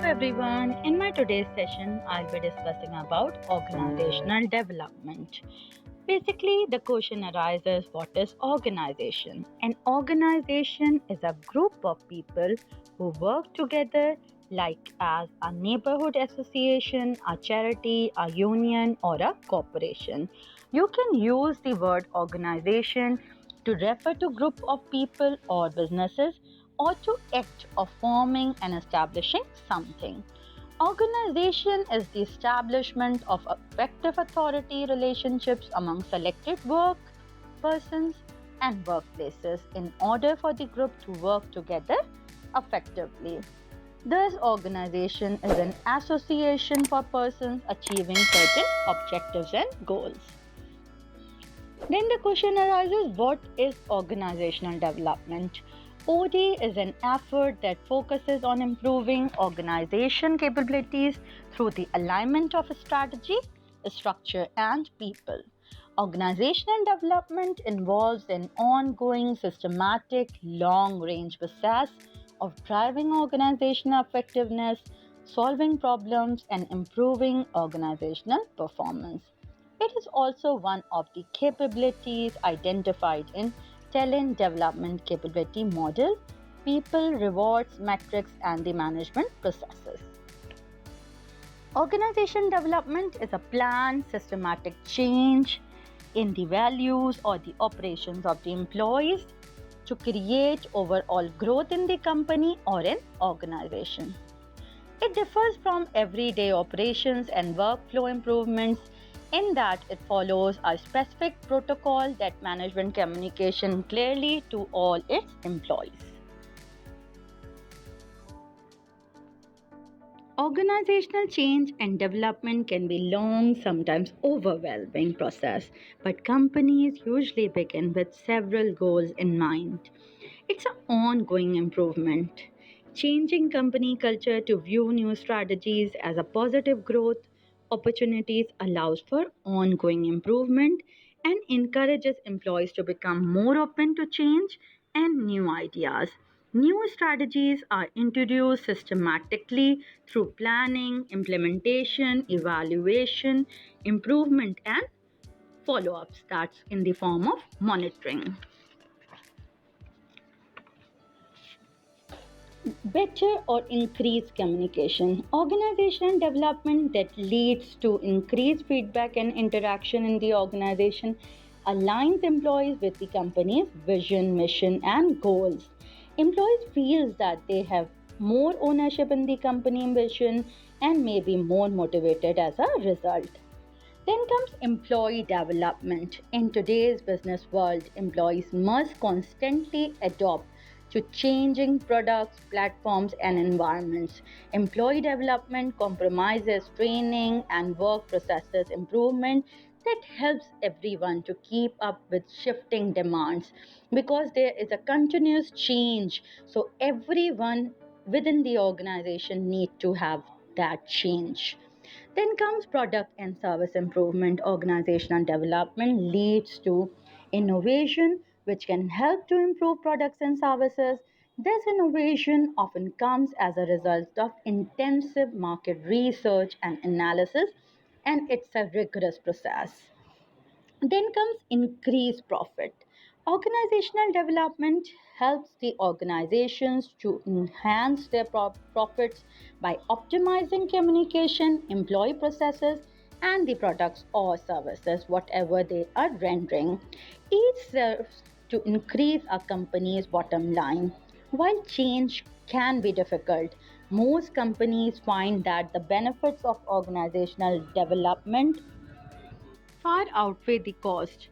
everyone. In my today's session, I'll be discussing about organizational development. Basically, the question arises, what is organization? An organization is a group of people who work together like as a neighborhood association, a charity, a union or a corporation. You can use the word organization to refer to group of people or businesses or to act of forming and establishing something. Organization is the establishment of effective authority relationships among selected work persons and workplaces in order for the group to work together effectively. Thus, organization is an association for persons achieving certain objectives and goals. Then the question arises, what is organizational development? OD is an effort that focuses on improving organization capabilities through the alignment of strategy, structure, and people. Organizational development involves an ongoing, systematic, long range process of driving organizational effectiveness, solving problems, and improving organizational performance. It is also one of the capabilities identified in talent development capability model, people, rewards, metrics, and the management processes. Organization development is a planned, systematic change in the values or the operations of the employees to create overall growth in the company or an organization. It differs from everyday operations and workflow improvements in that it follows a specific protocol that management communication clearly to all its employees. Organizational change and development can be long, sometimes overwhelming process, but companies usually begin with several goals in mind. It's an ongoing improvement. Changing company culture to view new strategies as a positive growth opportunities allows for ongoing improvement and encourages employees to become more open to change and new ideas. New strategies are introduced systematically through planning, implementation, evaluation, improvement, and follow ups. That's in the form of monitoring. Better or increased communication. Organizational development that leads to increased feedback and interaction in the organization aligns employees with the company's vision, mission, and goals. Employees feel that they have more ownership in the company vision and may be more motivated as a result. Then comes employee development. In today's business world, employees must constantly adapt to changing products, platforms, and environments. Employee development compromises training and work processes improvement that helps everyone to keep up with shifting demands because there is a continuous change. So everyone within the organization need to have that change. Then comes product and service improvement. Organizational development leads to innovation, which can help to improve products and services. This innovation often comes as a result of intensive market research and analysis, and it's a rigorous process. Then comes increased profit. Organizational development helps the organizations to enhance their profits by optimizing communication, employee processes, and the products or services, whatever they are rendering. Each serves to increase a company's bottom line. While change can be difficult, most companies find that the benefits of organizational development far outweigh the cost.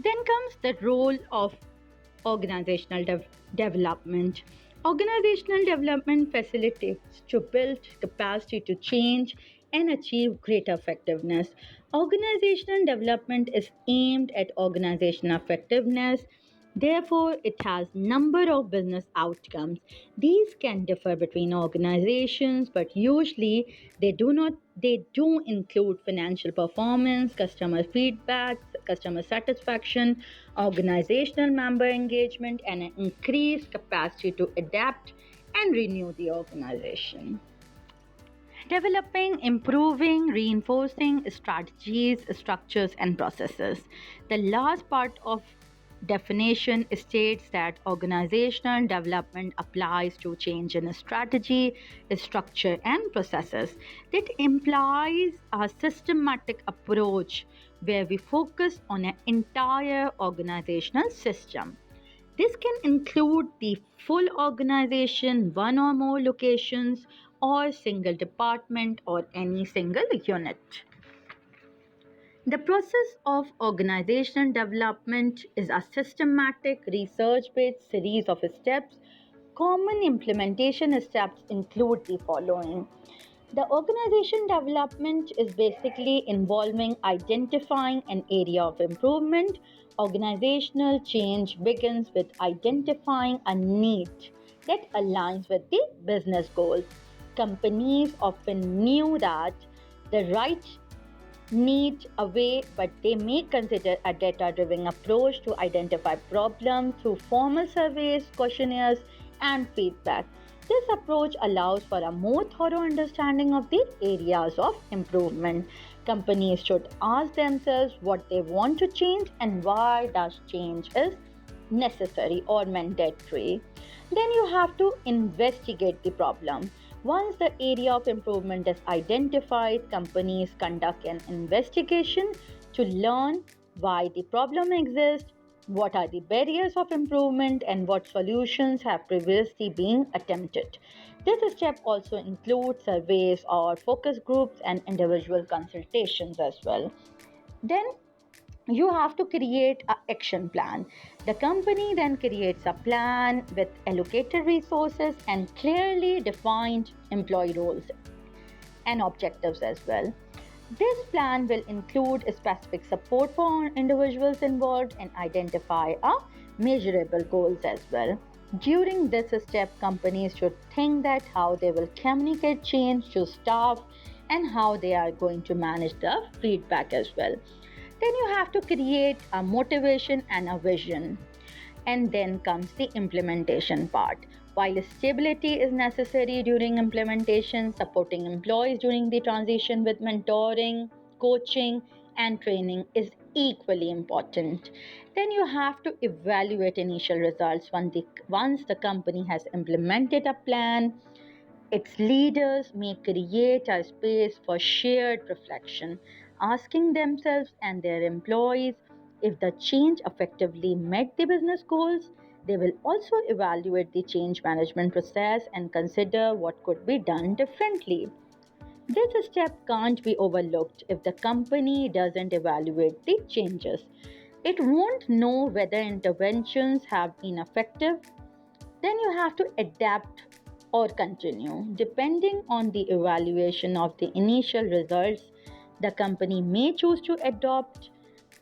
Then comes the role of organizational development. Organizational development facilitates to build capacity to change and achieve greater effectiveness. Organizational development is aimed at organizational effectiveness. Therefore, it has number of business outcomes. These can differ between organizations, but usually they do include financial performance, customer feedback, customer satisfaction, organizational member engagement, and an increased capacity to adapt and renew the organization. Developing, improving, reinforcing strategies, structures, and processes. The last part of definition states that organizational development applies to change in strategy, structure, and processes. It implies a systematic approach where we focus on an entire organizational system. This can include the full organization, one or more locations, or single department or any single unit. The process of organizational development is a systematic, research based series of steps. Common implementation steps include the following. The organization development is basically involving identifying an area of improvement. Organizational change begins with identifying a need that aligns with the business goals. Companies often knew that the right need a way, but they may consider a data driven approach to identify problems through formal surveys, questionnaires, and feedback. This approach allows for a more thorough understanding of the areas of improvement. Companies should ask themselves what they want to change and why that change is necessary or mandatory. Then you have to investigate the problem. Once the area of improvement is identified, companies conduct an investigation to learn why the problem exists, what are the barriers of improvement, and what solutions have previously been attempted. This step also includes surveys or focus groups and individual consultations as well. Then you have to create an action plan. The company then creates a plan with allocated resources and clearly defined employee roles and objectives as well. This plan will include specific support for individuals involved and identify a measurable goals as well. During this step, companies should think that how they will communicate change to staff and how they are going to manage the feedback as well. Then you have to create a motivation and a vision. And then comes the implementation part. While stability is necessary during implementation, supporting employees during the transition with mentoring, coaching, and training is equally important. Then you have to evaluate initial results once the company has implemented a plan. Its leaders may create a space for shared reflection, asking themselves and their employees if the change effectively met the business goals. They will also evaluate the change management process and consider what could be done differently. This step can't be overlooked. If the company doesn't evaluate the changes, it won't know whether interventions have been effective. Then you have to adapt or continue. Depending on the evaluation of the initial results, the company may choose to adopt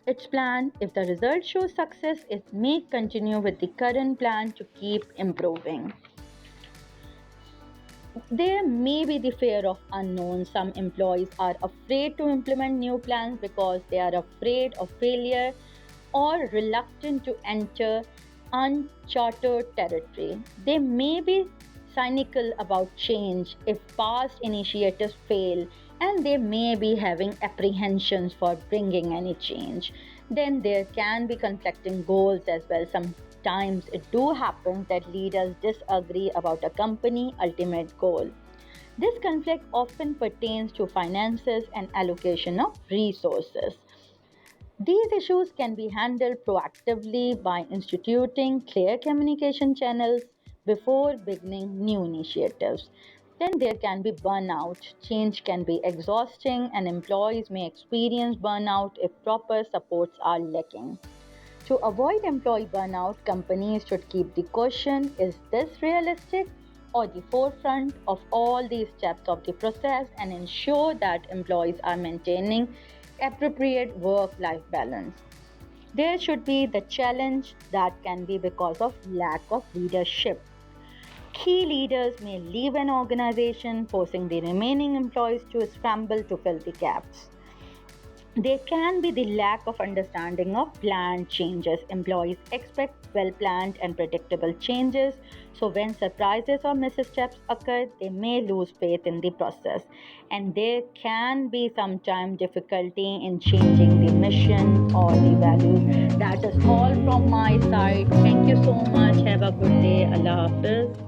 its plan. If the results show success, it may continue with the current plan to keep improving. There may be the fear of unknown. Some employees are afraid to implement new plans because they are afraid of failure or reluctant to enter uncharted territory. They may be cynical about change if past initiatives fail, and they may be having apprehensions for bringing any change. Then there can be conflicting goals as well. Sometimes it do happen that leaders disagree about a company ultimate goal. This conflict often pertains to finances and allocation of resources. These issues can be handled proactively by instituting clear communication channels before beginning new initiatives. Then there can be burnout. Change can be exhausting, and employees may experience burnout if proper supports are lacking. To avoid employee burnout, companies should keep the question, is this realistic, or the forefront of all these steps of the process and ensure that employees are maintaining appropriate work life balance. There should be the challenge that can be because of lack of leadership. Key leaders may leave an organization, forcing the remaining employees to scramble to fill the gaps. There can be the lack of understanding of planned changes. Employees expect well planned and predictable changes. So, when surprises or missteps occur, they may lose faith in the process. And there can be sometimes difficulty in changing the mission or the values. That is all from my side. Thank you so much. Have a good day. Allah Hafiz.